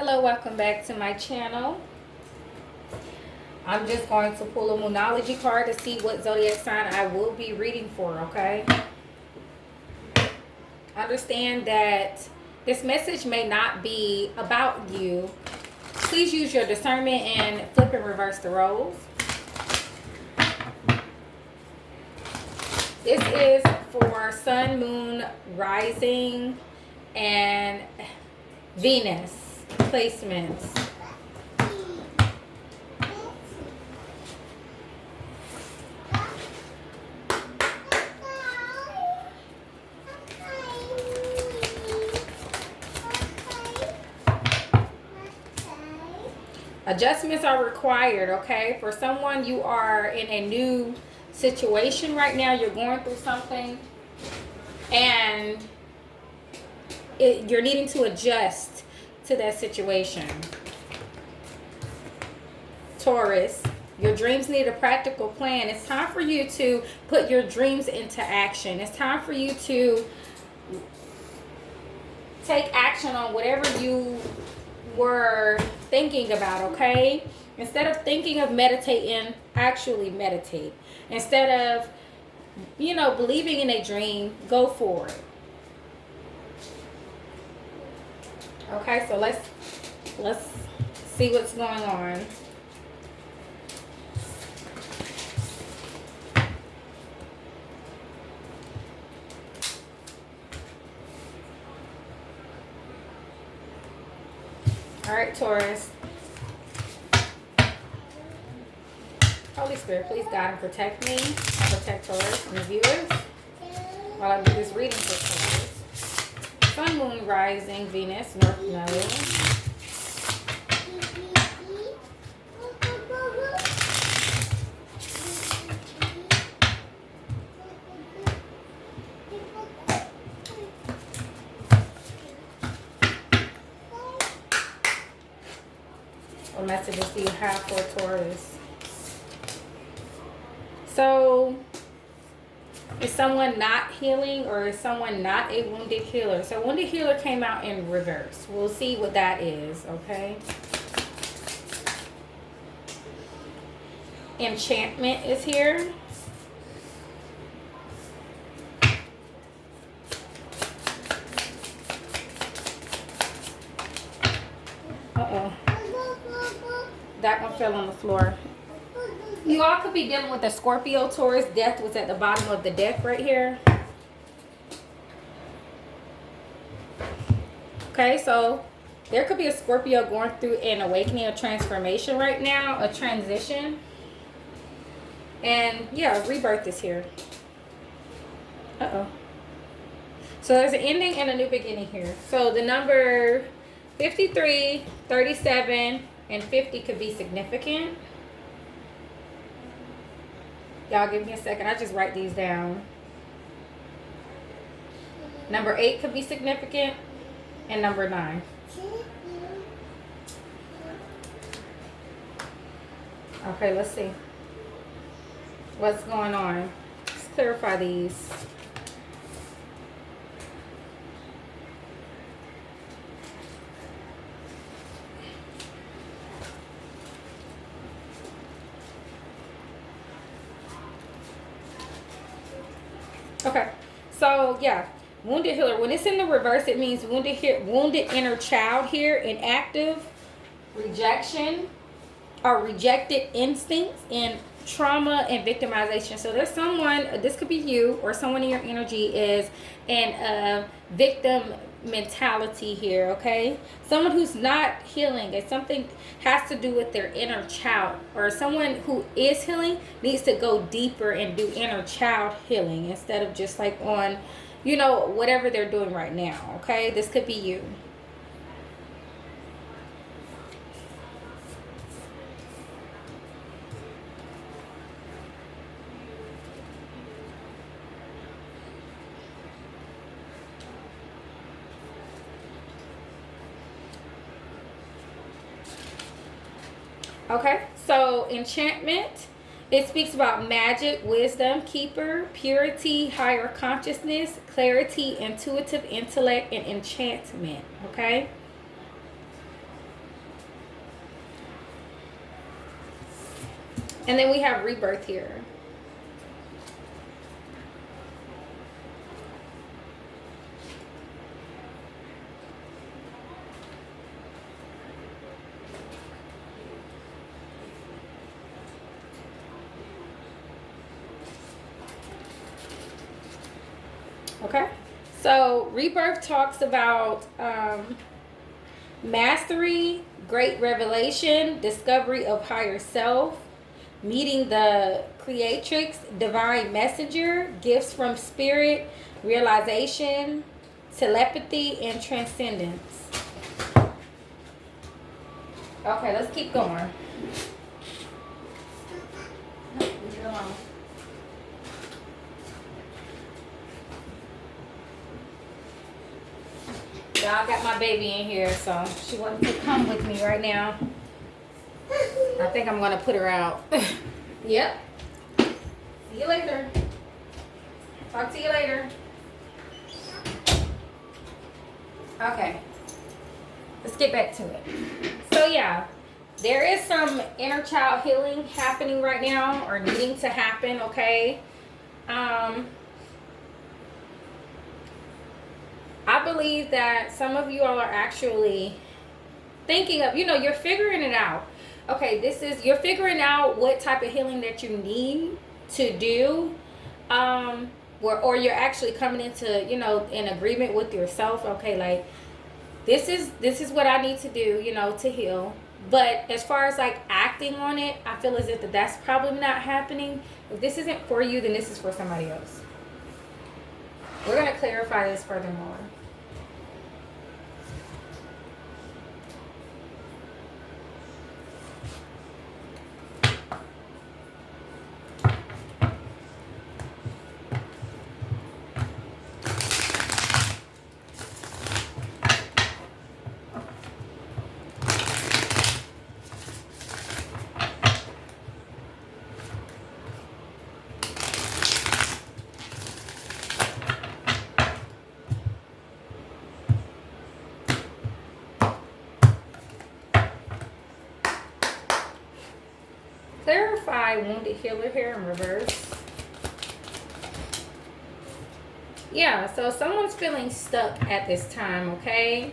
Hello, welcome back to my channel. I'm just going to pull a Moonology card to see what zodiac sign I will be reading for, okay? Understand that this message may not be about you. Please use your discernment and flip and reverse the roles. This is for Sun, Moon, Rising, and Venus placements. Adjustments are required, okay? For someone, you are in a new situation right now. You're going through something and you're needing to adjust to that situation. Taurus, your dreams need a practical plan. It's time for you to put your dreams into action. It's time for you to take action on whatever you were thinking about, okay? Instead of thinking of meditating, actually meditate. Instead of, believing in a dream, go for it. Okay, so let's see what's going on. All right, Taurus. Holy Spirit, please guide and protect me. Protect Taurus and the viewers while I do this reading for Taurus. Sun, Moon, Rising, Venus, North Node. What messages do you have for Taurus? So, is someone not healing, or is someone not a wounded healer? So wounded healer came out in reverse. We'll see what that is, okay? Enchantment is here. Uh-oh. That one fell on the floor. You all could be dealing with a Scorpio, Taurus. Death was at the bottom of the deck right here. Okay, so there could be a Scorpio going through an awakening, a transformation right now, a transition. And yeah, rebirth is here. Uh-oh. So there's an ending and a new beginning here. So the number 53, 37, and 50 could be significant. Y'all give me a second. I just write these down. Number 8 could be significant. And number 9. Okay, let's see. What's going on? Let's clarify these. Okay, so yeah, wounded healer. When it's in the reverse, it means wounded inner child here, inactive, rejection, or rejected instincts, and trauma and victimization. So there's someone, this could be you, or someone in your energy is in victim mentality here, okay? Someone who's not healing. If something has to do with their inner child, or someone who is healing needs to go deeper and do inner child healing instead of just like on, whatever they're doing right now, okay? This could be you. Okay, so enchantment, it speaks about magic, wisdom, keeper, purity, higher consciousness, clarity, intuitive intellect, and enchantment. Okay, And then we have rebirth here. Okay, so rebirth talks about mastery, great revelation, discovery of higher self, meeting the creatrix, divine messenger, gifts from spirit, realization, telepathy, and transcendence. Okay, let's keep going. Leave it alone. Y'all got my baby in here, so she wants to come with me right now. I think I'm gonna put her out. Yep. See you later. Talk to you later. Okay. Let's get back to it. So yeah, there is some inner child healing happening right now, or needing to happen, okay? I believe that some of you all are actually thinking of, you're figuring it out. Okay, you're figuring out what type of healing that you need to do. Or you're actually coming into, in agreement with yourself. Okay, like this is what I need to do, to heal. But as far as like acting on it, I feel as if that's probably not happening. If this isn't for you, then this is for somebody else. We're going to clarify this furthermore. Clarify wounded healer here in reverse. Yeah, so someone's feeling stuck at this time, okay?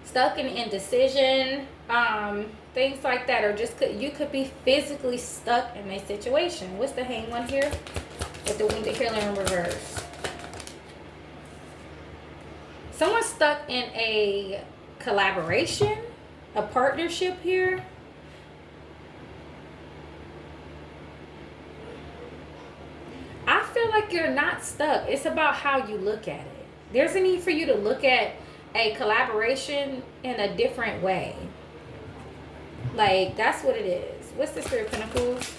Stuck in indecision, things like that, or you could be physically stuck in a situation. What's the hanged one here with the wounded healer in reverse? Someone's stuck in a collaboration, a partnership here. I feel like you're not stuck. It's about how you look at it. There's a need for you to look at a collaboration in a different way. Like, that's what it is. What's the Three of Pentacles?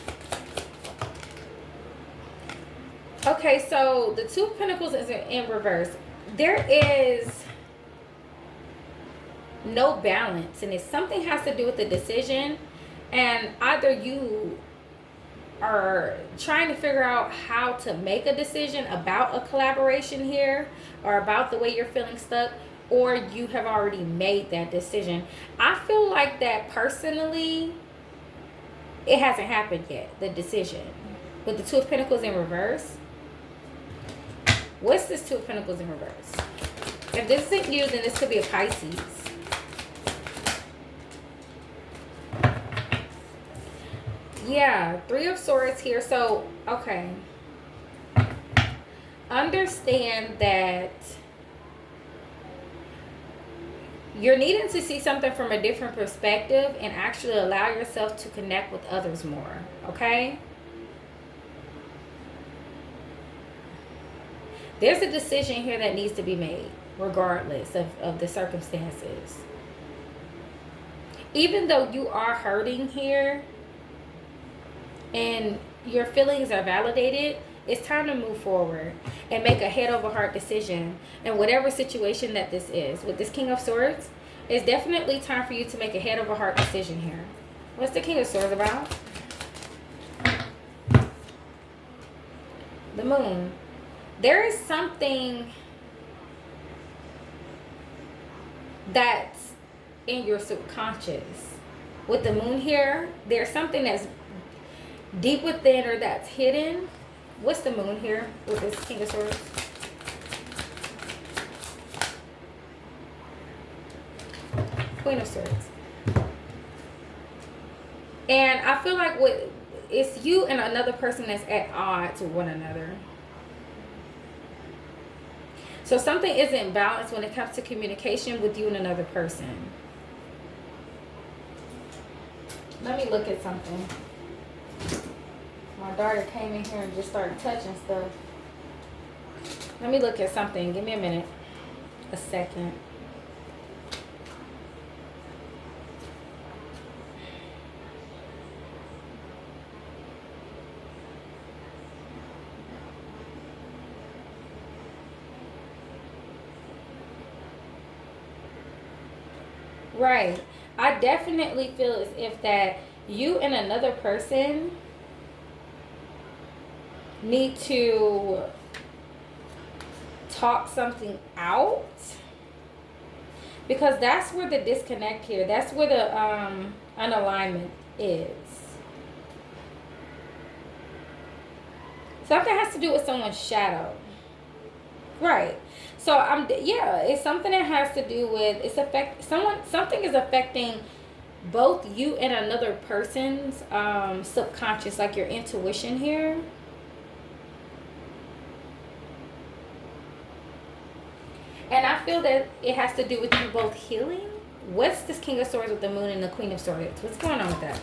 Okay, so the Two of Pentacles is in reverse. There is no balance, and something has to do with the decision, and either you are trying to figure out how to make a decision about a collaboration here, or about the way you're feeling stuck, or you have already made that decision. I feel like that personally, it hasn't happened yet, the decision. With the Two of Pentacles in reverse, what's this Two of Pentacles in reverse? If this isn't you, then this could be a Pisces. Yeah, Three of Swords here. So, okay. Understand that you're needing to see something from a different perspective and actually allow yourself to connect with others more, okay? There's a decision here that needs to be made, regardless of the circumstances. Even though you are hurting here, and your feelings are validated, it's time to move forward and make a head over heart decision in whatever situation that this is. With this King of Swords, it's definitely time for you to make a head over heart decision here. What's the King of Swords about? The Moon. There is something that's in your subconscious. With the Moon here, there's something that's deep within or that's hidden. What's the moon here with this King of Swords? Queen of Swords. And I feel like it's you and another person that's at odds with one another. So something isn't balanced when it comes to communication with you and another person. Let me look at something. My daughter came in here and just started touching stuff. Let me look at something. Give me a minute. A second. Right. I definitely feel as if that you and another person need to talk something out, because that's where the disconnect here, that's where the unalignment is. Something has to do with someone's shadow. Right. So yeah, it's something that has to do with something is affecting both you and another person's subconscious, like your intuition here. And I feel that it has to do with you both healing. What's this King of Swords with the Moon and the Queen of Swords? What's going on with that?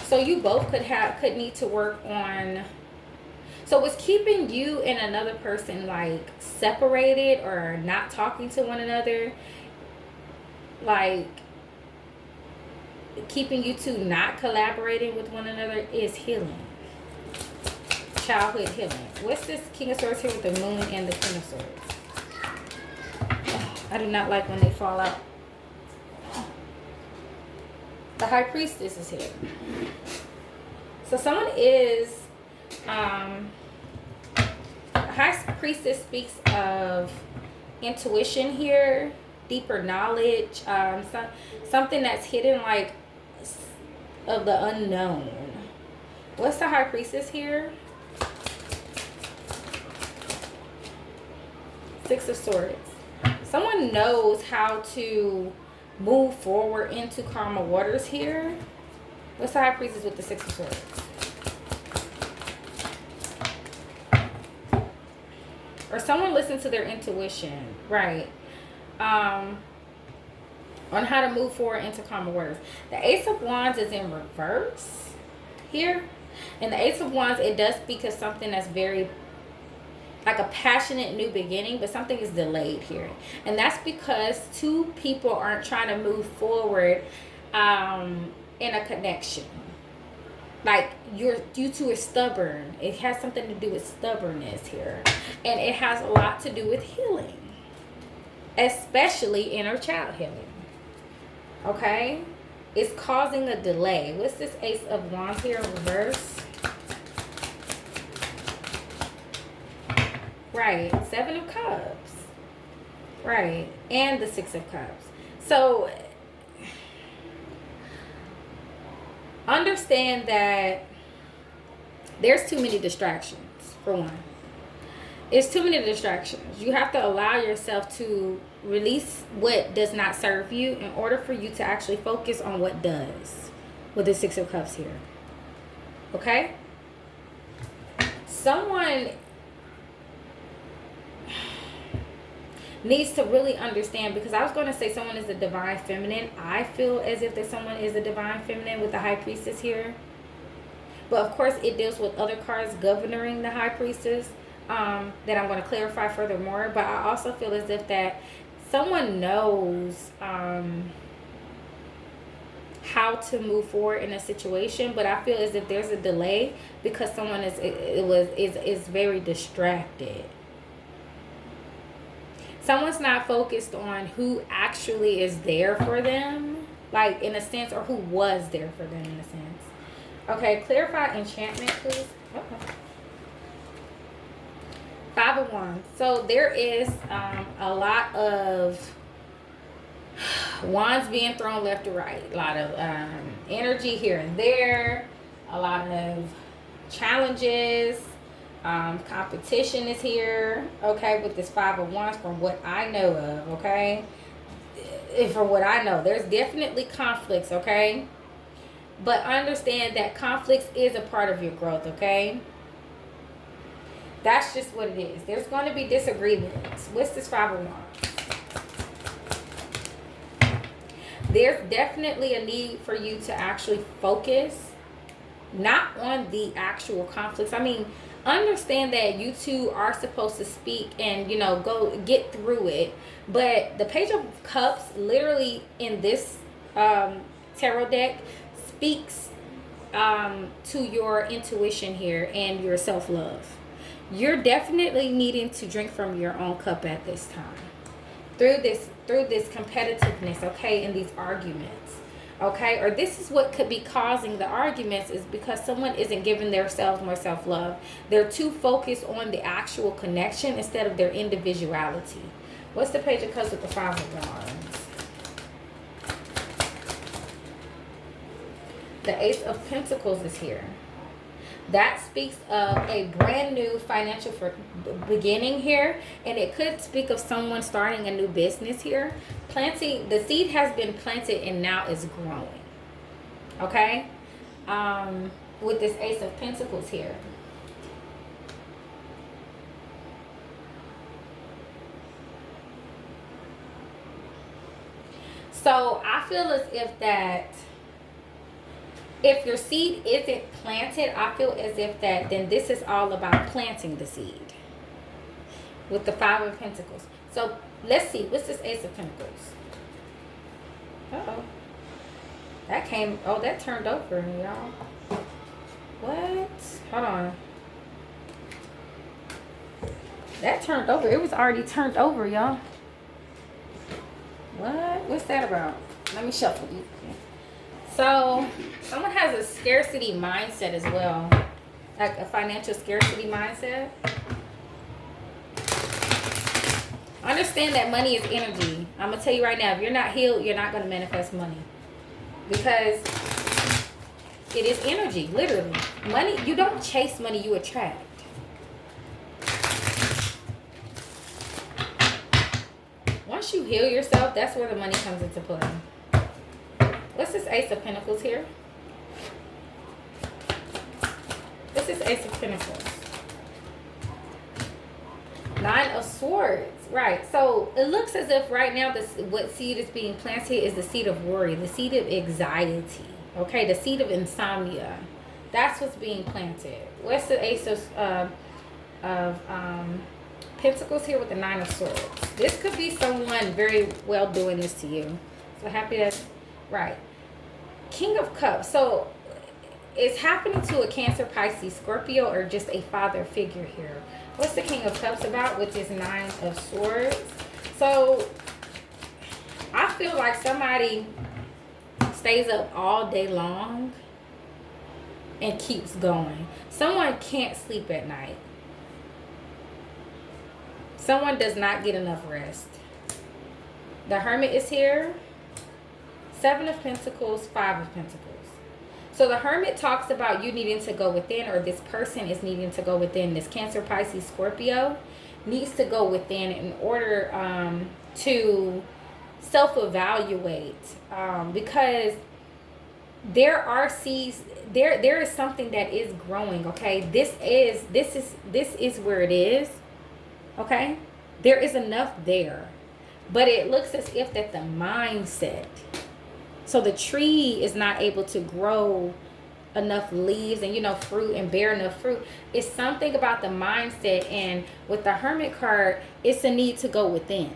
So you both could need to work on. So what's keeping you and another person like separated or not talking to one another, like keeping you two not collaborating with one another, is healing. Childhood healing. What's this King of Swords here with the Moon and the Queen of Swords? I do not like when they fall out. The High Priestess is here. So someone is High Priestess speaks of intuition here, deeper knowledge, something that's hidden, like of the unknown. What's the High Priestess here? Six of Swords. Someone knows how to move forward into karma waters here. What's the High Priestess with the Six of Swords? Or someone listens to their intuition, right? On how to move forward into karma waters. The Ace of Wands is in reverse here. And the Ace of Wands, it does speak of something that's very like a passionate new beginning, but something is delayed here. And that's because two people aren't trying to move forward in a connection. Like you two are stubborn. It has something to do with stubbornness here. And it has a lot to do with healing. Especially inner child healing. Okay? It's causing a delay. What's this Ace of Wands here in reverse? Right. Seven of Cups. Right. And the Six of Cups. So understand that there's too many distractions, for one. It's too many distractions. You have to allow yourself to release what does not serve you in order for you to actually focus on what does, with the Six of Cups here. Okay? Someone needs to really understand, because I was going to say someone is a divine feminine. I feel as if that someone is a divine feminine with the High Priestess here. But of course it deals with other cards governing the High Priestess that I'm going to clarify furthermore. But I also feel as if that someone knows how to move forward in a situation, but I feel as if there's a delay because someone is very distracted. Someone's not focused on who actually is there for them, like in a sense, or who was there for them in a sense. Okay, clarify enchantment, please. Okay. Five of Wands. So there is a lot of Wands being thrown left to right. A lot of energy here and there. A lot of challenges. Competition is here. Okay, with this Five of Wands from what I know of. Okay. From what I know, there's definitely conflicts. Okay. But understand that conflicts is a part of your growth. Okay. That's just what it is. There's going to be disagreements. What's this Five of Wands? There's definitely a need for you to actually focus, not on the actual conflicts. I mean, understand that you two are supposed to speak and, you know, go get through it. But the Page of Cups, literally in this tarot deck, speaks to your intuition here and your self-love. You're definitely needing to drink from your own cup at this time. Through this competitiveness, okay, in these arguments, okay, or this is what could be causing the arguments, is because someone isn't giving themselves more self-love. They're too focused on the actual connection instead of their individuality. What's the Page of Cups with the Five of Wands? The Ace of Pentacles is here. That speaks of a brand new financial beginning here. And it could speak of someone starting a new business here. Planting, the seed has been planted and now is growing. Okay? With this Ace of Pentacles here. So I feel as if that if your seed isn't planted, I feel as if that then this is all about planting the seed. With the Five of Pentacles. So let's see. What's this Ace of Pentacles? Uh-oh. That came, oh, that turned over, y'all. What? Hold on. That turned over. It was already turned over, y'all. What? What's that about? Let me shuffle these. So, someone has a scarcity mindset as well. Like a financial scarcity mindset. Understand that money is energy. I'm going to tell you right now, if you're not healed, you're not going to manifest money. Because it is energy, literally. Money, you don't chase money, you attract. Once you heal yourself, that's where the money comes into play. What's this Ace of Pentacles here? This is Ace of Pentacles. Nine of Swords. Right. So it looks as if right now what seed is being planted is the seed of worry, the seed of anxiety. Okay, the seed of insomnia. That's what's being planted. What's the Ace of Pentacles here with the Nine of Swords? This could be someone very well doing this to you. So happy that's right. King of Cups. So it's happening to a Cancer, Pisces, Scorpio, or just a father figure here. What's the King of Cups about with this Nine of Swords? So I feel like somebody stays up all day long and keeps going. Someone can't sleep at night. Someone does not get enough rest. The Hermit is here. Seven of Pentacles, Five of Pentacles. So the Hermit talks about you needing to go within, or this person is needing to go within. This Cancer, Pisces, Scorpio needs to go within in order to self-evaluate, because there are seeds. There is something that is growing. Okay, this is where it is. Okay, there is enough there, but it looks as if that the mindset. So the tree is not able to grow enough leaves and, you know, fruit and bear enough fruit. It's something about the mindset. And with the Hermit card, it's a need to go within.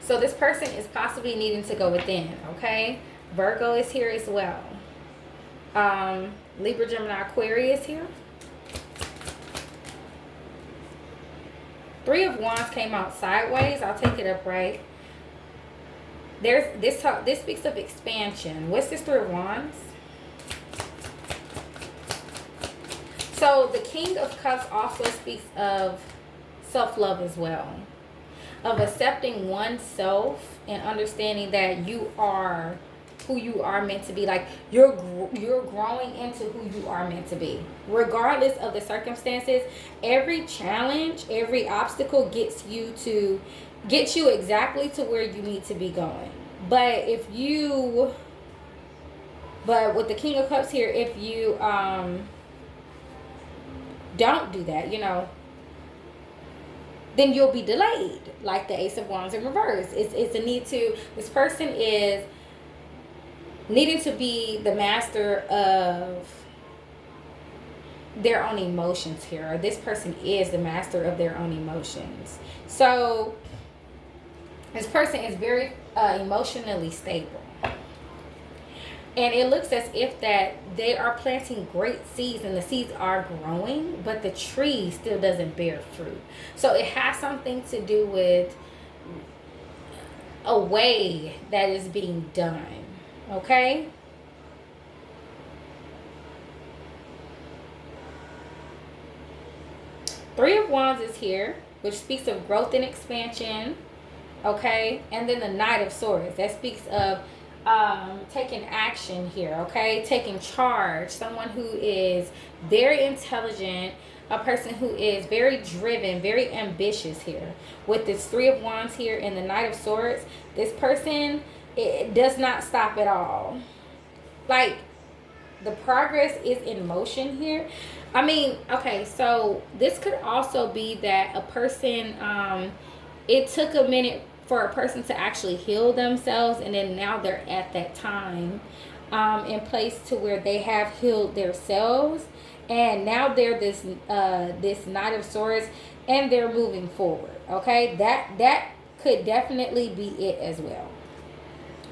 So this person is possibly needing to go within, okay? Virgo is here as well. Libra, Gemini, Aquarius here. Three of Wands came out sideways. I'll take it upright. There's this speaks of expansion. What's this Three of Wands? So the King of Cups also speaks of self-love as well. of accepting oneself and understanding that you are who you are meant to be. Like you're growing into who you are meant to be, regardless of the circumstances. Every challenge, every obstacle gets you exactly to where you need to be going. But with the King of Cups here, if you don't do that, then you'll be delayed, like the Ace of Wands in reverse. It's a need to, this person is needing to be the master of their own emotions here, or this person is the master of their own emotions. So this person is very emotionally stable, and it looks as if that they are planting great seeds, and the seeds are growing, but the tree still doesn't bear fruit. So it has something to do with a way that is being done. Okay? Three of Wands is here, which speaks of growth and expansion. Okay? And then the Knight of Swords. That speaks of taking action here. Okay? Taking charge. Someone who is very intelligent. A person who is very driven, very ambitious here. With this Three of Wands here and the Knight of Swords, this person, it does not stop at all. Like, the progress is in motion here. I mean, okay, so this could also be that a person, it took a minute for a person to actually heal themselves, and then now they're at that time in place to where they have healed themselves, and now they're this Knight of Swords, and they're moving forward. Okay, that could definitely be it as well.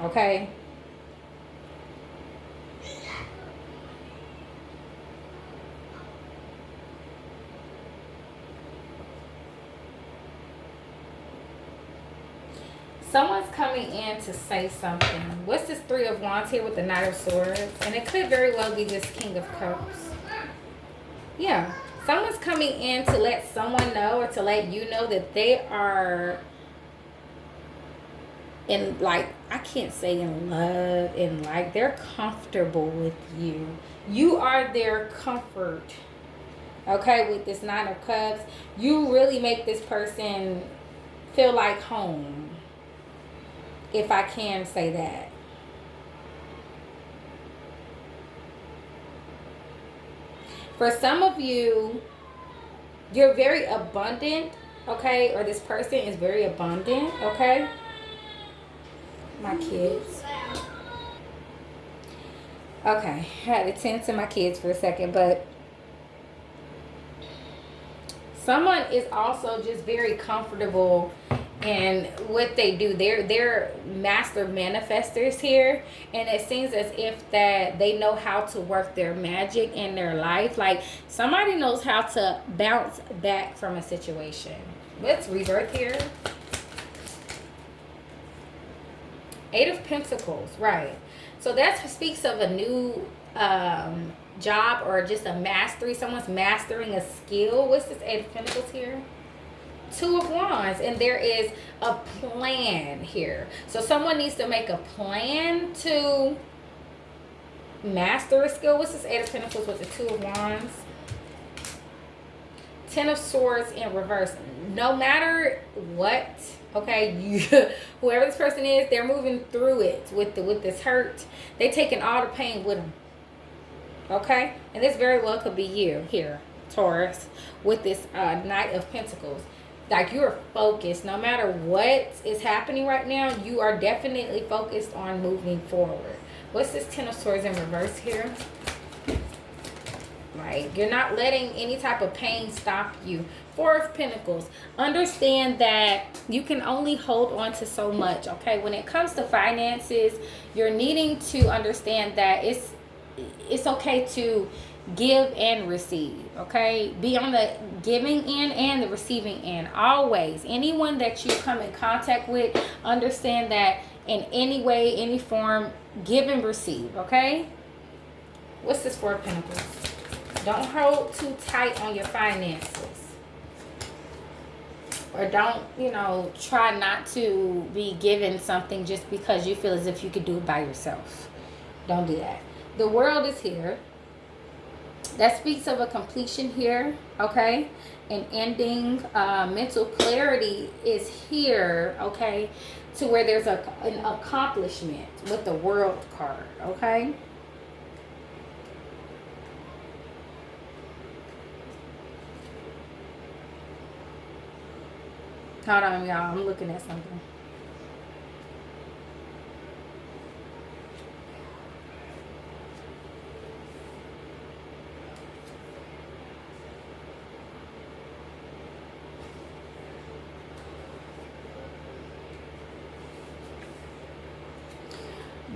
Okay. Someone's coming in to say something. What's this Three of Wands here with the Knight of Swords? And it could very well be this King of Cups. Yeah. Someone's coming in to let someone know, or to let you know, that they are in, like, I can't say in love, and like they're comfortable with you. You are their comfort. Okay, with this Nine of Cups, you really make this person feel like home, if I can say that. For some of you, you're very abundant, okay? Or this person is very abundant, okay? My kids. Okay, I had to tend to my kids for a second, but someone is also just very comfortable in what they do. They're master manifestors here, and it seems as if that they know how to work their magic in their life. Like somebody knows how to bounce back from a situation. Let's rebirth here. Eight of Pentacles, right? So that speaks of a new job, or just a mastery. Someone's mastering a skill. What's this Eight of Pentacles here? Two of Wands, and there is a plan here. So someone needs to make a plan to master a skill. What's this Eight of Pentacles with the Two of Wands? Ten of Swords in reverse. No matter what, okay, whoever this person is, they're moving through it with this hurt. They're taking all the pain with them. Okay, and this very well could be you here, Taurus, with this Knight of Pentacles. Like you're focused. No matter what is happening right now, you are definitely focused on moving forward. What's this Ten of Swords in reverse here? Right, you're not letting any type of pain stop you. Four of Pentacles. Understand that you can only hold on to so much, okay? When it comes to finances, you're needing to understand that it's okay to give and receive, okay? Be on the giving end and the receiving end always. Anyone that you come in contact with, understand that in any way, any form, give and receive, okay? What's this Four of Pentacles? Don't hold too tight on your finances. Or don't, you know, try not to be given something just because you feel as if you could do it by yourself. Don't do that. The world is here. That speaks of a completion here, okay? An ending. Mental clarity is here, okay? To where there's an accomplishment with the world card, okay? Hold on, y'all. I'm looking at something.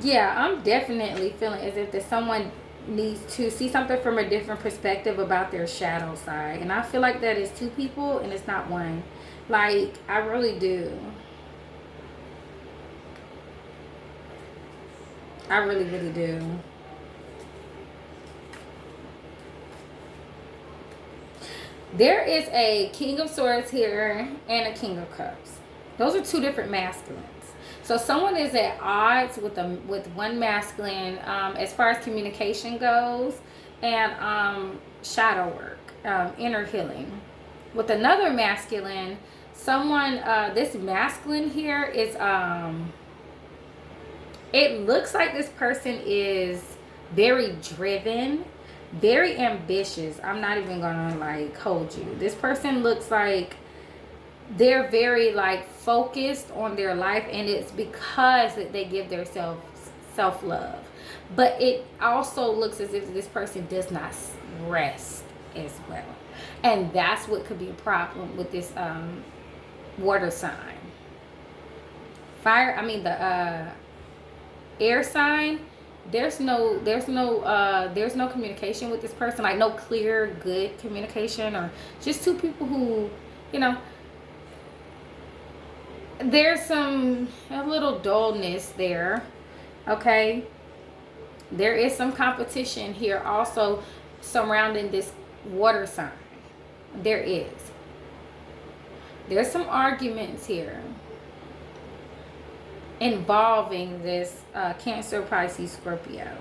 Yeah, I'm definitely feeling as if that someone needs to see something from a different perspective about their shadow side. And I feel like that is two people and it's not one. Like, I really do. I really, really do. There is a King of Swords here and a King of Cups. Those are two different masculines. So someone is at odds with one masculine as far as communication goes and shadow work, inner healing. With another masculine, someone this masculine here is it looks like this person is very driven, very ambitious. I'm not even gonna like hold you. This person looks like they're very like focused on their life, and it's because that they give themselves self-love. But it also looks as if this person does not rest as well, and that's what could be a problem with this water sign. The air sign, there's no communication with this person, like no clear good communication, or just two people who, you know, there's a little dullness there, okay? There is some competition here also surrounding this water sign. There's some arguments here involving this Cancer, Pisces, Scorpio.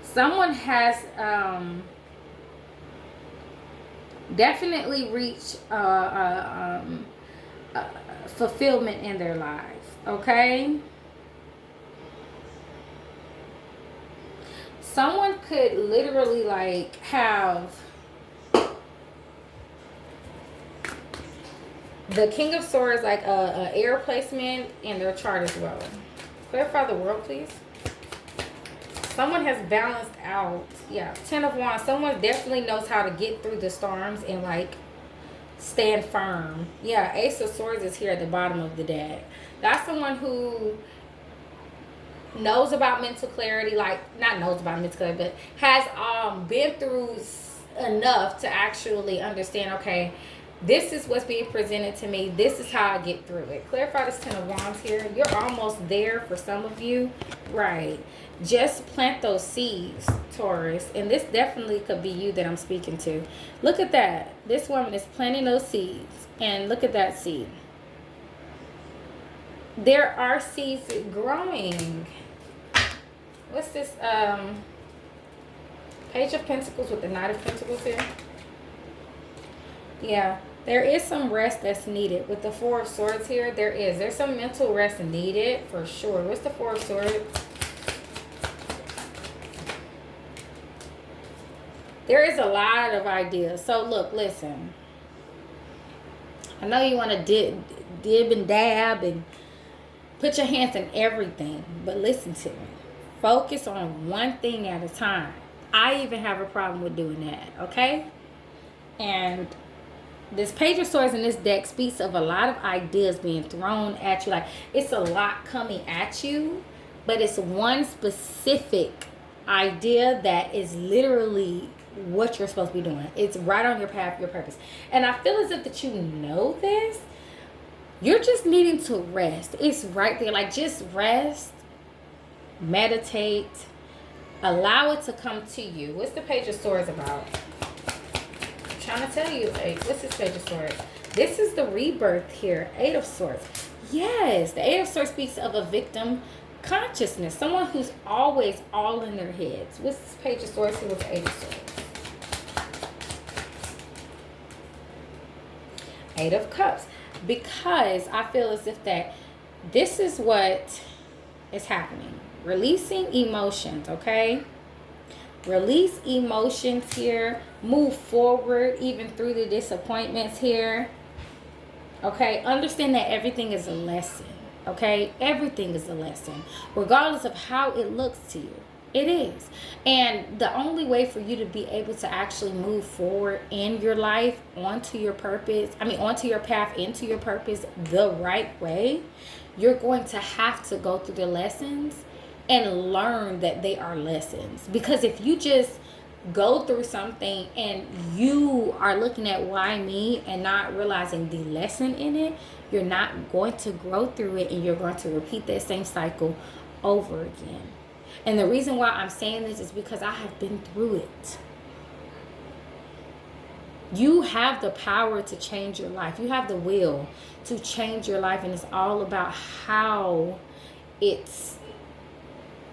Someone has definitely reached fulfillment in their life, okay? Someone could literally like have the King of Swords, like a air placement in their chart as well. Clarify the world, please. Someone has balanced out. Yeah, 10 of Wands. Someone definitely knows how to get through the storms and like stand firm. Yeah, Ace of Swords is here at the bottom of the deck. That's someone who knows about mental clarity, like not knows about mental clarity, but has been through enough to actually understand, okay, this is what's being presented to me. This is how I get through it. Clarify this 10 of Wands here. You're almost there for some of you. Right. Just plant those seeds, Taurus. And this definitely could be you that I'm speaking to. Look at that. This woman is planting those seeds. And look at that seed. There are seeds growing. What's this? Page of Pentacles with the Knight of Pentacles here. Yeah, there is some rest that's needed. With the Four of Swords here, there's some mental rest needed for sure. What's the Four of Swords? There is a lot of ideas. So look, listen. I know you want to dib and dab and put your hands in everything, but listen to me. Focus on one thing at a time. I even have a problem with doing that, okay? And this Page of Swords in this deck speaks of a lot of ideas being thrown at you. Like, it's a lot coming at you, but it's one specific idea that is literally what you're supposed to be doing. It's right on your path, your purpose. And I feel as if that you know this. You're just needing to rest. It's right there. Like, just rest, meditate, allow it to come to you. What's the Page of Swords about? I'm trying to tell you, like, what's this Page of Swords? This is the rebirth here. Eight of Swords. Yes, the Eight of Swords speaks of a victim consciousness. Someone who's always all in their heads. What's this Page of Swords here with the Eight of Swords? Eight of Cups. Because I feel as if that this is what is happening. Releasing emotions, okay? Release emotions here. Move forward even through the disappointments here. Okay? Understand that everything is a lesson. Okay? Everything is a lesson. Regardless of how it looks to you. It is. And the only way for you to be able to actually move forward in your life onto your purpose, onto your path, into your purpose the right way, you're going to have to go through the lessons and learn that they are lessons. Because if you just go through something and you are looking at why me and not realizing the lesson in it, you're not going to grow through it, and you're going to repeat that same cycle over again. And the reason why I'm saying this is because I have been through it. You have the power to change your life. You have the will to change your life. And it's all about how it's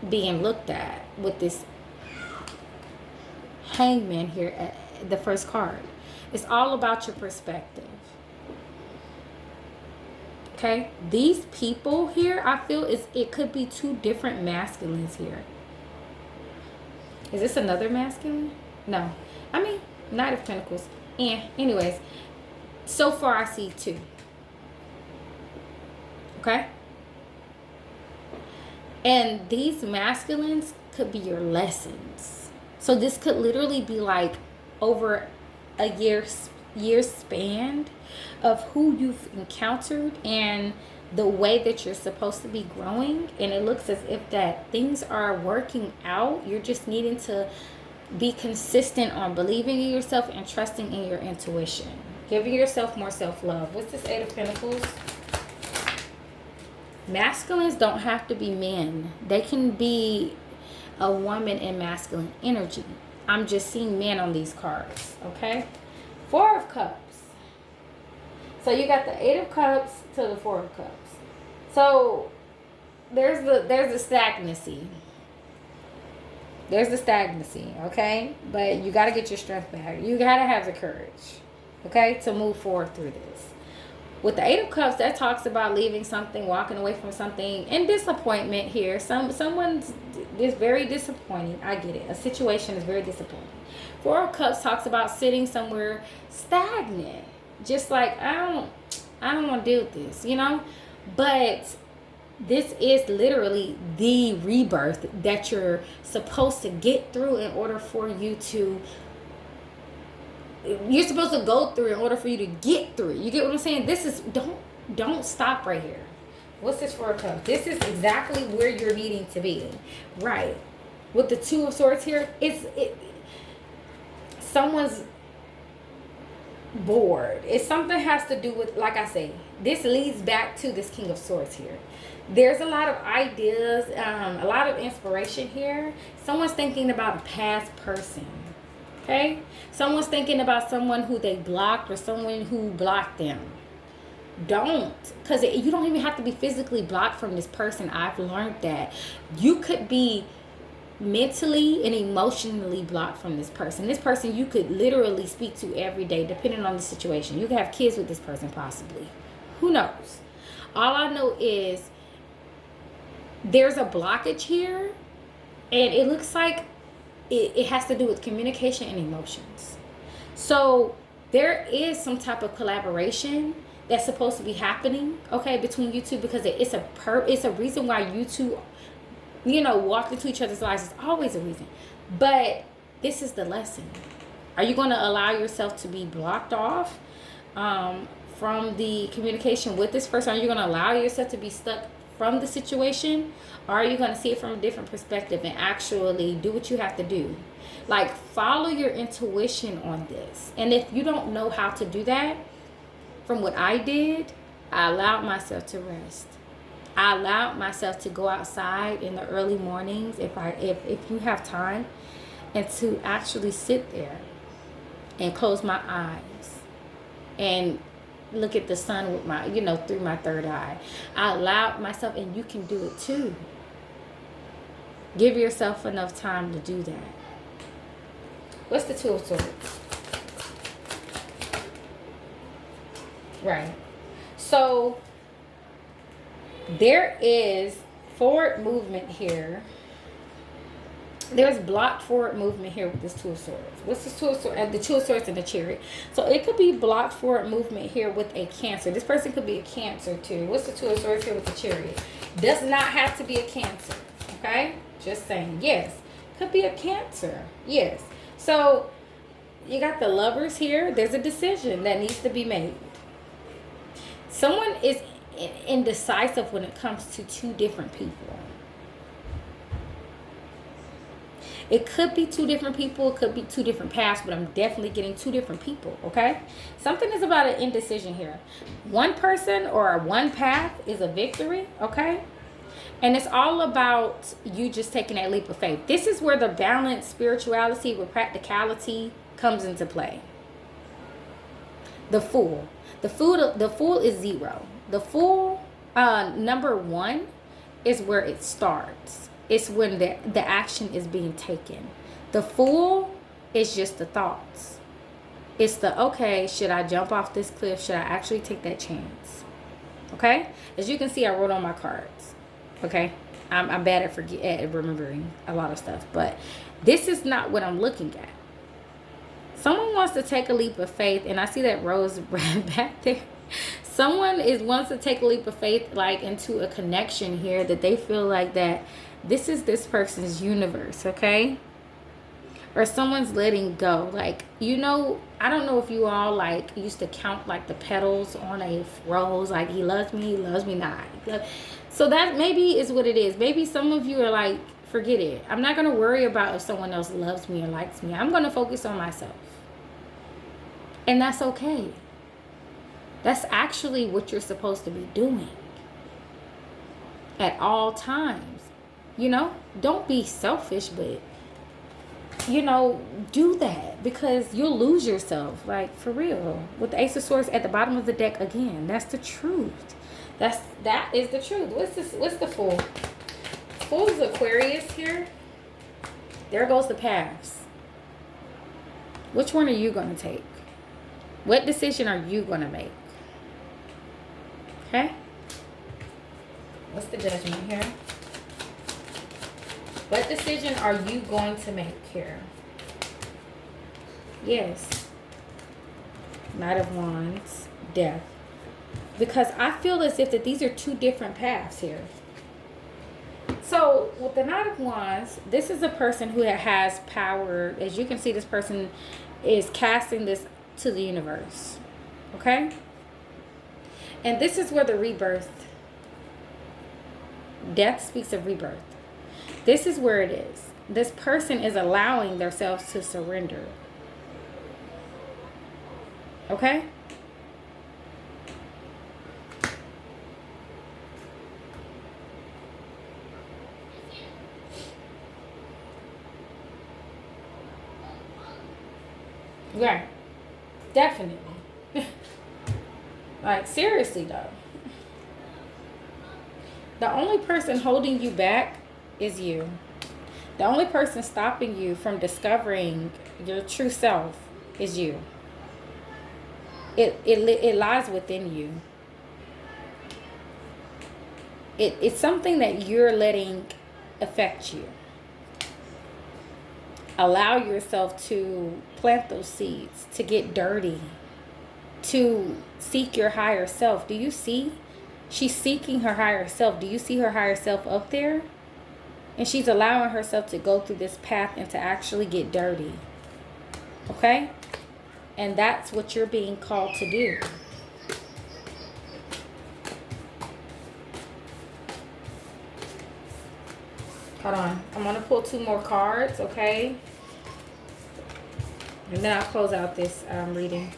being looked at with this Hangman here at the first card. It's all about your perspective. Okay, these people here, I feel it could be two different masculines here. Is this another masculine? No. Knight of Pentacles. Anyways, so far I see two. Okay? And these masculines could be your lessons. So this could literally be like over a year span of who you've encountered and the way that you're supposed to be growing. And it looks as if that things are working out. You're just needing to be consistent on believing in yourself and trusting in your intuition. Giving yourself more self-love. What's this Eight of Pentacles? Masculines don't have to be men. They can be a woman in masculine energy. I'm just seeing men on these cards. Okay? Four of Cups. So you got the Eight of Cups to the Four of Cups. So there's the stagnancy. There's the stagnancy, okay? But you got to get your strength back. You got to have the courage, okay, to move forward through this. With the Eight of Cups, that talks about leaving something, walking away from something, and disappointment here. Someone's is very disappointing. I get it. A situation is very disappointing. Four of Cups talks about sitting somewhere stagnant. Just like, I don't want to deal with this, you know? But this is literally the rebirth that you're supposed to get through in order for you to... You're supposed to go through in order for you to get through. You get what I'm saying? This is... Don't stop right here. What's this Four of Cups? This is exactly where you're needing to be. Right. With the Two of Swords here, someone's bored. It's something has to do with, like I say, this leads back to this King of Swords here. There's a lot of ideas, a lot of inspiration here. Someone's thinking about a past person. Okay? Someone's thinking about someone who they blocked or someone who blocked them. Don't. Because you don't even have to be physically blocked from this person. I've learned that. You could be mentally and emotionally blocked from this person. This person you could literally speak to every day, depending on the situation. You could have kids with this person possibly. Who knows? All I know is there's a blockage here, and it looks like it has to do with communication and emotions. So there is some type of collaboration that's supposed to be happening, okay, between you two, because it's a reason why you two, walked into each other's lives. It's always a reason. But this is the lesson. Are you going to allow yourself to be blocked off from the communication with this person? Are you going to allow yourself to be stuck from the situation? Or are you going to see it from a different perspective and actually do what you have to do? Like, follow your intuition on this. And if you don't know how to do that, from what I did, I allowed myself to rest. I allowed myself to go outside in the early mornings if you have time, and to actually sit there and close my eyes and look at the sun with my, through my third eye. I allowed myself, and you can do it too. Give yourself enough time to do that. What's the Two of Swords? Right. So there is forward movement here. There's blocked forward movement here with this Two of Swords. What's this Two of Swords? The Two of Swords and the Chariot. So it could be blocked forward movement here with a Cancer. This person could be a Cancer too. What's the Two of Swords here with the Chariot? Does not have to be a Cancer. Okay? Just saying. Yes. Could be a Cancer. Yes. So you got the Lovers here. There's a decision that needs to be made. Someone is indecisive when it comes to two different people. It could be two different people. It could be two different paths, but I'm definitely getting two different people, okay? Something is about an indecision here. One person or one path is a victory, okay? And it's all about you just taking that leap of faith. This is where the balance, spirituality with practicality comes into play. The Fool. The Fool is 0. The Fool, number 1, is where it starts. It's when the action is being taken. The Fool is just the thoughts. It's the, okay, should I jump off this cliff? Should I actually take that chance? Okay? As you can see, I wrote on my cards. Okay? I'm bad at remembering a lot of stuff. But this is not what I'm looking at. Someone wants to take a leap of faith, and I see that rose red back there. Someone wants to take a leap of faith, like into a connection here, that they feel like that this is this person's universe, okay? Or someone's letting go. Like, I don't know if you all like used to count like the petals on a rose, like he loves me not. So that maybe is what it is. Maybe some of you are like, forget it. I'm not going to worry about if someone else loves me or likes me. I'm going to focus on myself. And that's okay. That's actually what you're supposed to be doing at all times. Don't be selfish, but, do that, because you'll lose yourself. Like, for real. With the Ace of Swords at the bottom of the deck again. That's the truth. That is the truth. What's the Fool? Fool is Aquarius here. There goes the paths. Which one are you going to take? What decision are you going to make? Okay? What's the Judgment here? What decision are you going to make here? Yes. Knight of Wands. Death. Because I feel as if that these are two different paths here. So, with the Knight of Wands, this is a person who has power. As you can see, this person is casting this to the universe. Okay? And this is where the rebirth. Death speaks of rebirth. This is where it is. This person is allowing themselves to surrender. Okay? Right. Definitely. Like, seriously though. The only person holding you back is you. The only person stopping you from discovering your true self is you. It lies within you. It's something that you're letting affect you. Allow yourself to plant those seeds, to get dirty, to seek your higher self. Do you see? She's seeking her higher self. Do you see her higher self up there? And she's allowing herself to go through this path and to actually get dirty. Okay? And that's what you're being called to do. Hold on. I'm going to pull 2 more cards, okay? And then I'll close out this reading.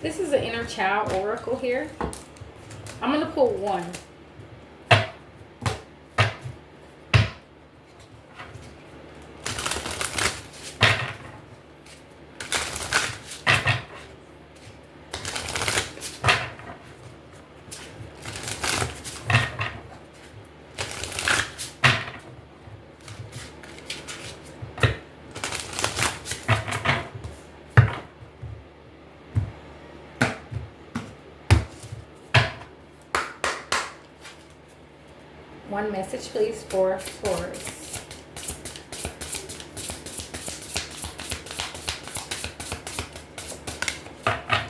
This is an inner child oracle here. I'm going to pull one. One message, please, for Taurus.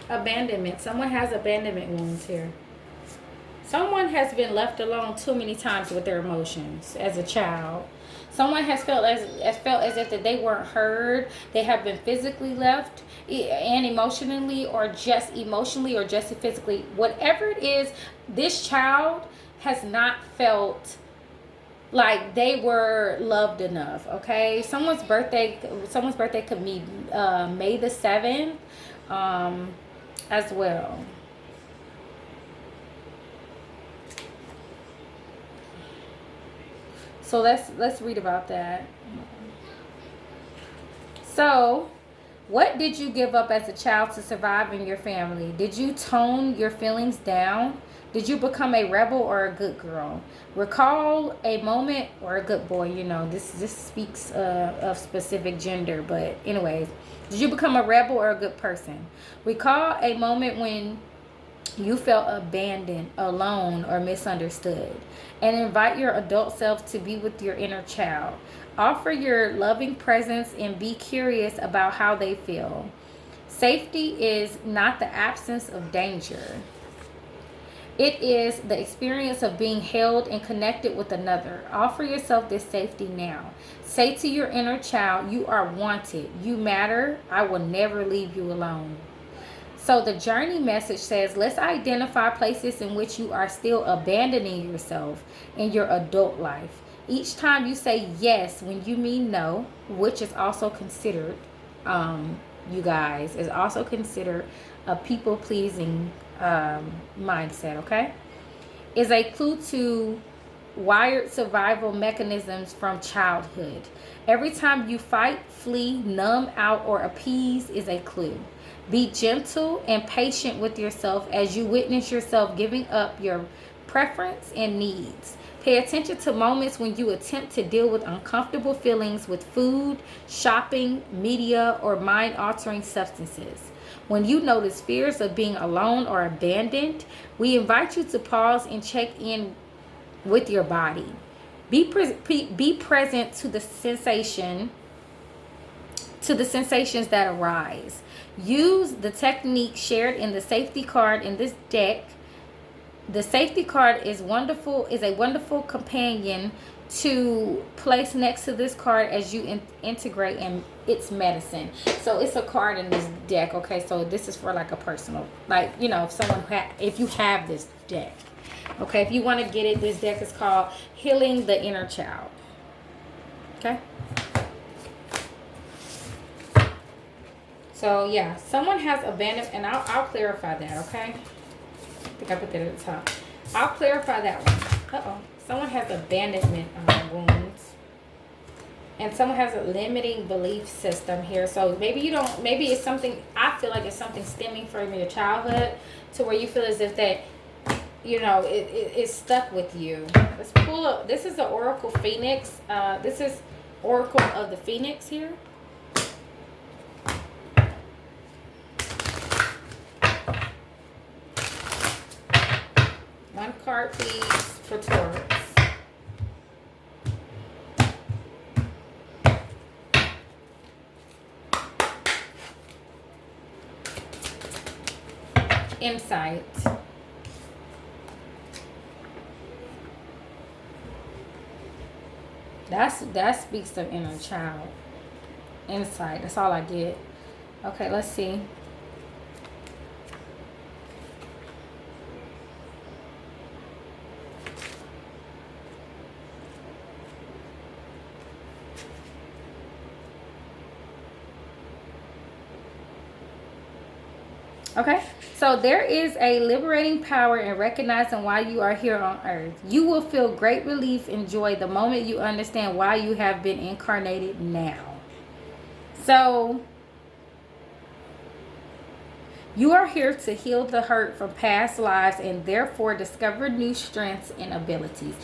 Abandonment. Someone has abandonment wounds here. Someone has been left alone too many times with their emotions as a child. Someone has felt as if that they weren't heard. They have been physically left and emotionally, or just physically. Whatever it is, this child has not felt like they were loved enough. Okay, someone's birthday could be May the 7th as well. So let's read about that. So, what did you give up as a child to survive in your family? Did you tone your feelings down? Did you become a rebel or a good girl? Recall a moment, or a good boy. You know, this speaks of specific gender, but anyways, did you become a rebel or a good person? Recall a moment when you felt abandoned, alone, or misunderstood, and invite your adult self to be with your inner child. Offer your loving presence and be curious about how they feel. Safety is not the absence of danger. It is the experience of being held and connected with another. Offer yourself this safety now. Say to your inner child, you are wanted. You matter. I will never leave you alone. So the journey message says, let's identify places in which you are still abandoning yourself in your adult life. Each time you say yes when you mean no, which is also considered, you guys, is also considered a people-pleasing mindset, okay, is a clue to wired survival mechanisms from childhood. Every time you fight, flee, numb out, or appease is a clue. Be gentle and patient with yourself as you witness yourself giving up your preference and needs. Pay attention to moments when you attempt to deal with uncomfortable feelings with food, shopping, media, or mind-altering substances. When you notice fears of being alone or abandoned, we invite you to pause and check in with your body. Be present to the sensations that arise. Use the technique shared in the safety card in this deck. The safety card is a wonderful companion to place next to this card as you integrate in its medicine. So it's a card in this deck. Okay, so this is for like a personal, like, you know, if you have this deck. Okay, if you want to get it, this deck is called Healing the Inner Child. Okay. So yeah, someone has abandoned, and I'll clarify that. Okay. I think I put that at the top. I'll clarify that one. Someone has abandonment wounds. And someone has a limiting belief system here. So maybe it's something, I feel like it's something stemming from your childhood to where you feel as if that, you know, it's stuck with you. Let's pull up. This is the Oracle Phoenix. This is Oracle of the Phoenix here. One card, please, for Taurus. Insight. That speaks of inner child. Insight. That's all I get. Okay, let's see. Okay, so there is a liberating power in recognizing why you are here on earth. You will feel great relief and joy the moment you understand why you have been incarnated now. So, you are here to heal the hurt from past lives and therefore discover new strengths and abilities.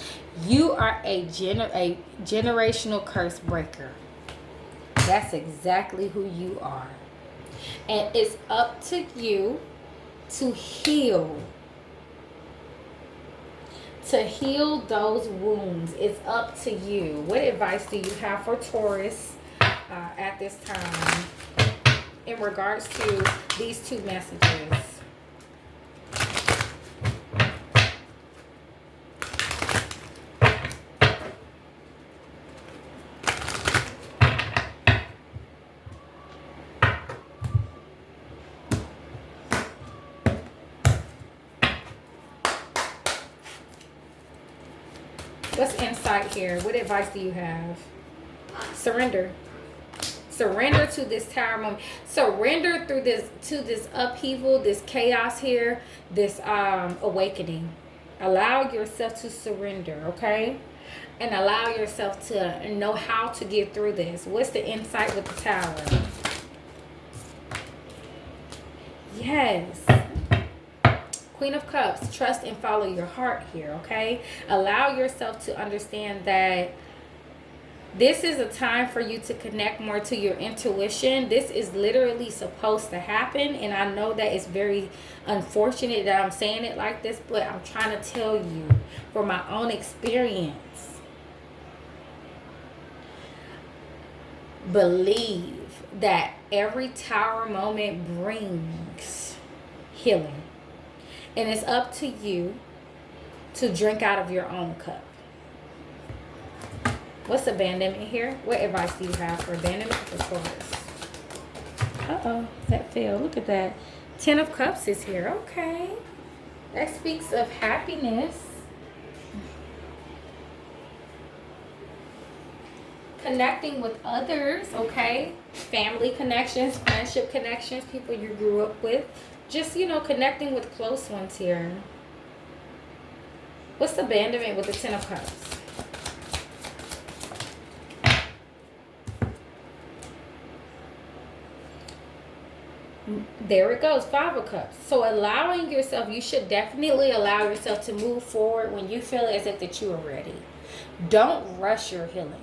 You are a generational curse breaker. That's exactly who you are. And it's up to you to heal. To heal those wounds. It's up to you. What advice do you have for Taurus at this time in regards to these two messages? What's insight here? What advice do you have? Surrender. Surrender to this tower moment. Surrender through this to this upheaval, this chaos here, this awakening. Allow yourself to surrender, okay? And allow yourself to know how to get through this. What's the insight with the tower? Yes. Queen of Cups, trust and follow your heart here, okay? Allow yourself to understand that this is a time for you to connect more to your intuition. This is literally supposed to happen. And I know that it's very unfortunate that I'm saying it like this, but I'm trying to tell you from my own experience. Believe that every tower moment brings healing. And it's up to you to drink out of your own cup. What's abandonment here? What advice do you have for abandonment for Taurus? Uh-oh, that fell. Look at that. 10 of Cups is here. Okay. That speaks of happiness. Connecting with others, okay? Family connections, friendship connections, people you grew up with. Just, you know, connecting with close ones here. What's abandonment with the 10 of Cups? There it goes, 5 of Cups. So allowing yourself, you should definitely allow yourself to move forward when you feel as if that you are ready. Don't rush your healing.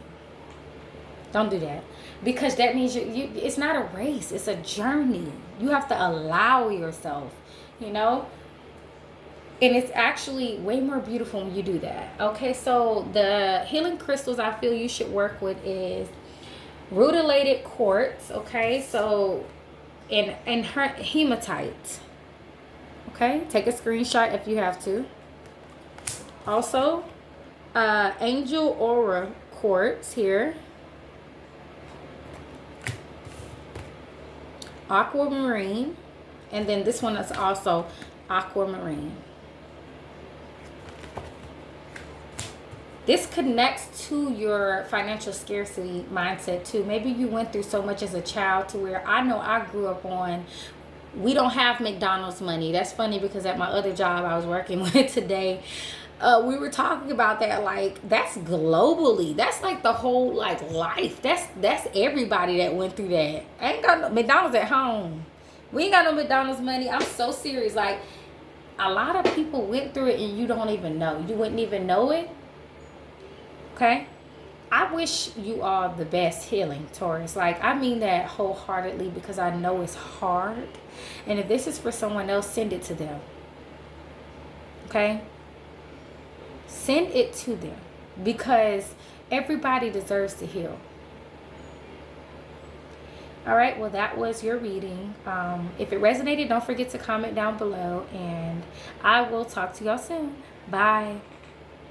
Don't do that. Because that means it's not a race. It's a journey. You have to allow yourself, you know. And it's actually way more beautiful when you do that. Okay, so the healing crystals I feel you should work with is rutilated quartz. Okay, so and hematite. Okay, take a screenshot if you have to. Also, angel aura quartz here. Aquamarine, and then this one is also aquamarine. This connects to your financial scarcity mindset too. Maybe you went through so much as a child to where I know I grew up on, we don't have McDonald's money. That's funny because at my other job I was working with today, we were talking about that, like that's globally, that's like the whole like life, that's everybody that went through that. I ain't got no McDonald's at home. We ain't got no McDonald's money. I'm so serious. Like a lot of people went through it and you don't even know. You wouldn't even know it. Okay, I wish you all the best healing, Taurus. Like I mean that wholeheartedly because I know it's hard, and if this is for someone else, send it to them. Okay, send it to them because everybody deserves to heal. All right, well, that was your reading. If it resonated, don't forget to comment down below, and I will talk to y'all soon. Bye.